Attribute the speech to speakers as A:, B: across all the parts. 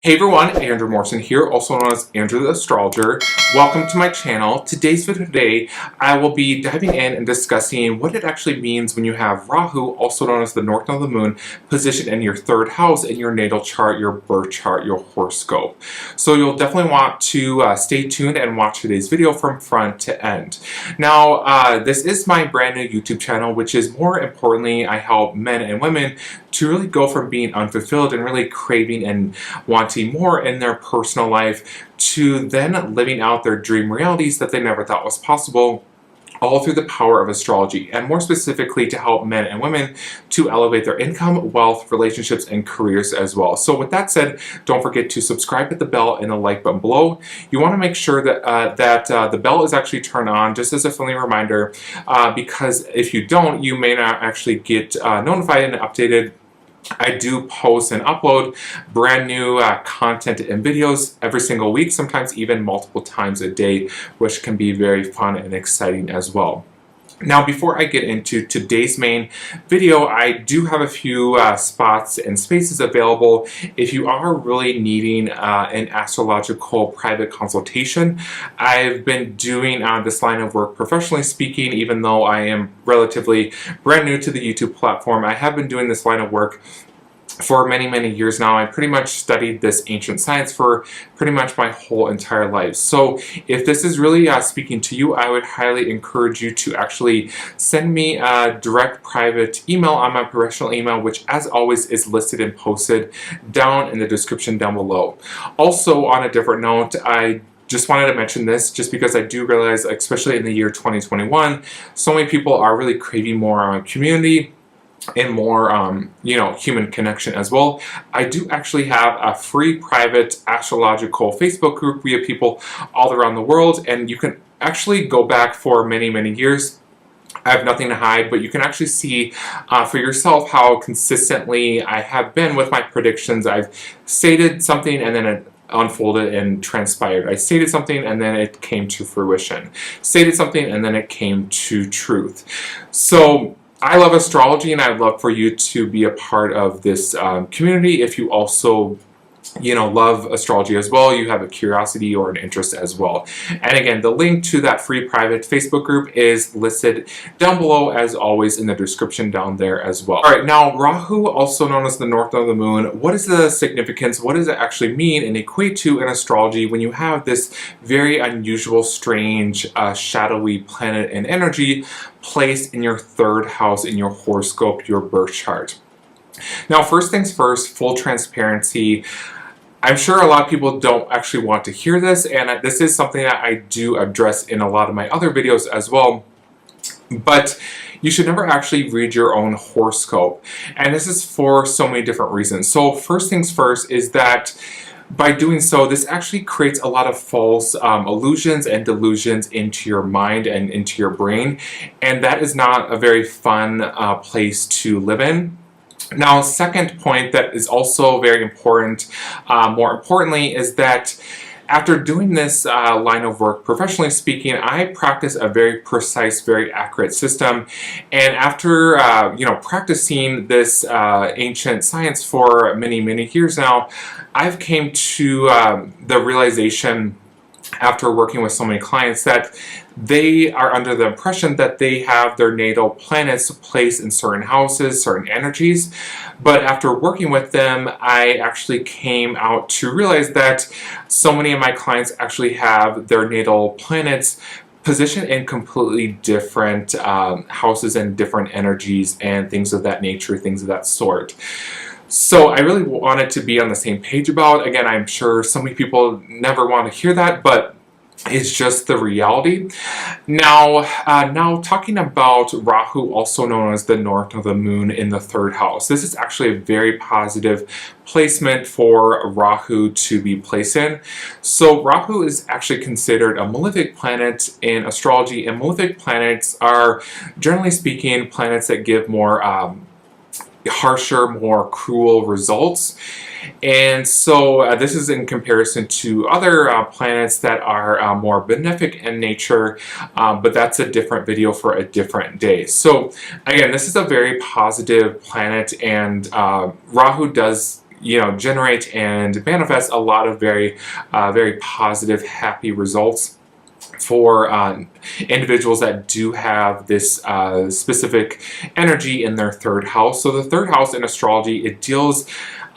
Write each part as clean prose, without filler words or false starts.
A: Hey everyone, Andrew Morrison here, also known as Andrew the Astrologer. Welcome to my channel. Today's video today, I will be diving in and discussing what it actually means when you have Rahu, also known as the North Node of the Moon, positioned in your third house in your natal chart, your birth chart, your horoscope. So you'll definitely want to stay tuned and watch today's video from front to end. Now, this is my brand new YouTube channel, which is more importantly, I help men and women to really go from being unfulfilled and really craving and wanting more in their personal life to then living out their dream realities that they never thought was possible, all through the power of astrology, and more specifically to help men and women to elevate their income, wealth, relationships, and careers as well. So with that said, don't forget to subscribe, hit the bell, and the like button below. You want to make sure that the bell is actually turned on, just as a friendly reminder, because if you don't, you may not actually get notified and updated. I do post and upload brand new content and videos every single week, sometimes even multiple times a day, which can be very fun and exciting as well. Now, before I get into today's main video, I do have a few spots and spaces available if you are really needing an astrological private consultation. I've been doing this line of work professionally speaking, even though I am relatively brand new to the YouTube platform. I have been doing this line of work for many years now. I pretty much studied this ancient science for pretty much my whole entire life. So if this is really speaking to you, I would highly encourage you to actually send me a direct private email on my professional email, which as always is listed and posted down in the description down below. Also, on a different note, I just wanted to mention this just because I do realize, especially in the year 2021, so many people are really craving more community and more, human connection as well. I do actually have a free private astrological Facebook group. We have people all around the world, and you can actually go back for many years. I have nothing to hide, but you can actually see for yourself how consistently I have been with my predictions. I've stated something and then it unfolded and transpired. I stated something and then it came to fruition. Stated something and then it came to truth. So I love astrology, and I'd love for you to be a part of this community. If you also love astrology as well, you have a curiosity or an interest as well. And again, the link to that free private Facebook group is listed down below, as always, in the description down there as well. All right, now Rahu, also known as the North Node of the Moon, what is the significance? What does it actually mean and equate to in astrology when you have this very unusual, strange, shadowy planet and energy placed in your third house in your horoscope, your birth chart? Now, first things first, full transparency. I'm sure a lot of people don't actually want to hear this, and this is something that I do address in a lot of my other videos as well. But you should never actually read your own horoscope. And this is for so many different reasons. So first things first is that by doing so, this actually creates a lot of false illusions and delusions into your mind and into your brain. And that is not a very fun place to live in. Now, second point that is also very important, more importantly, is that after doing this line of work, professionally speaking, I practice a very precise, very accurate system. And after, practicing this ancient science for many years now, I've came to the realization, after working with so many clients, that they are under the impression that they have their natal planets placed in certain houses, certain energies. But after working with them, I actually came out to realize that so many of my clients actually have their natal planets positioned in completely different houses and different energies and things of that nature, things of that sort. So I really wanted to be on the same page about. Again, I'm sure so many people never want to hear that, but it's just the reality. Now talking about Rahu, also known as the North of the Moon in the third house. This is actually a very positive placement for Rahu to be placed in. So Rahu is actually considered a malefic planet in astrology, and malefic planets are, generally speaking, planets that give more harsher, more cruel results. And so this is in comparison to other planets that are more benefic in nature, but that's a different video for a different day. So again, this is a very positive planet, and Rahu does generate and manifest a lot of very positive, happy results for individuals that do have this specific energy in their third house. So the third house in astrology, it deals,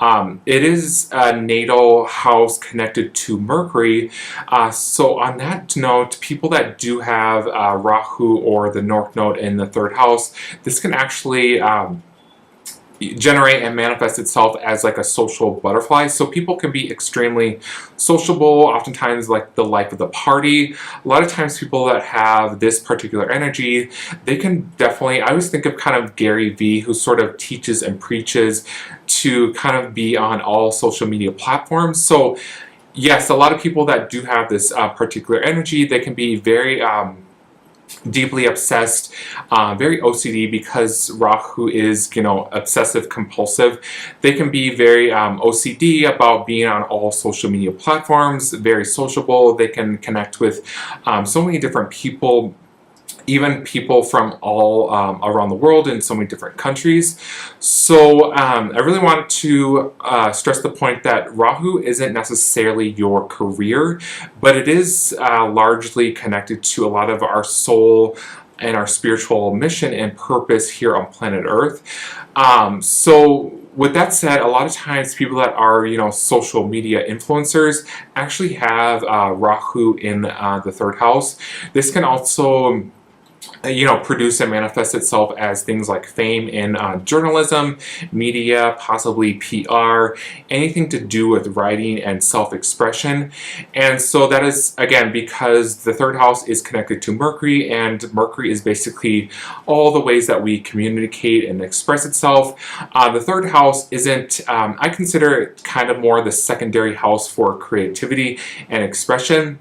A: it is a natal house connected to Mercury. So on that note, people that do have Rahu or the North Node in the third house, this can actually generate and manifest itself as like a social butterfly. So people can be extremely sociable, oftentimes like the life of the party. A lot of times people that have this particular energy, they can definitely, I always think of kind of Gary Vee, who sort of teaches and preaches to kind of be on all social media platforms. So yes, a lot of people that do have this particular energy, they can be very deeply obsessed, very OCD, because Rahu is, obsessive compulsive. They can be very OCD about being on all social media platforms, very sociable. They can connect with so many different people, even people from all around the world in so many different countries. So I really wanted to stress the point that Rahu isn't necessarily your career, but it is largely connected to a lot of our soul and our spiritual mission and purpose here on planet Earth. So with that said, a lot of times people that are, social media influencers actually have Rahu in the third house. This can also produce and manifest itself as things like fame in journalism, media, possibly PR, anything to do with writing and self-expression. And so that is, again, because the third house is connected to Mercury, and Mercury is basically all the ways that we communicate and express itself. The third house isn't, I consider it kind of more the secondary house for creativity and expression.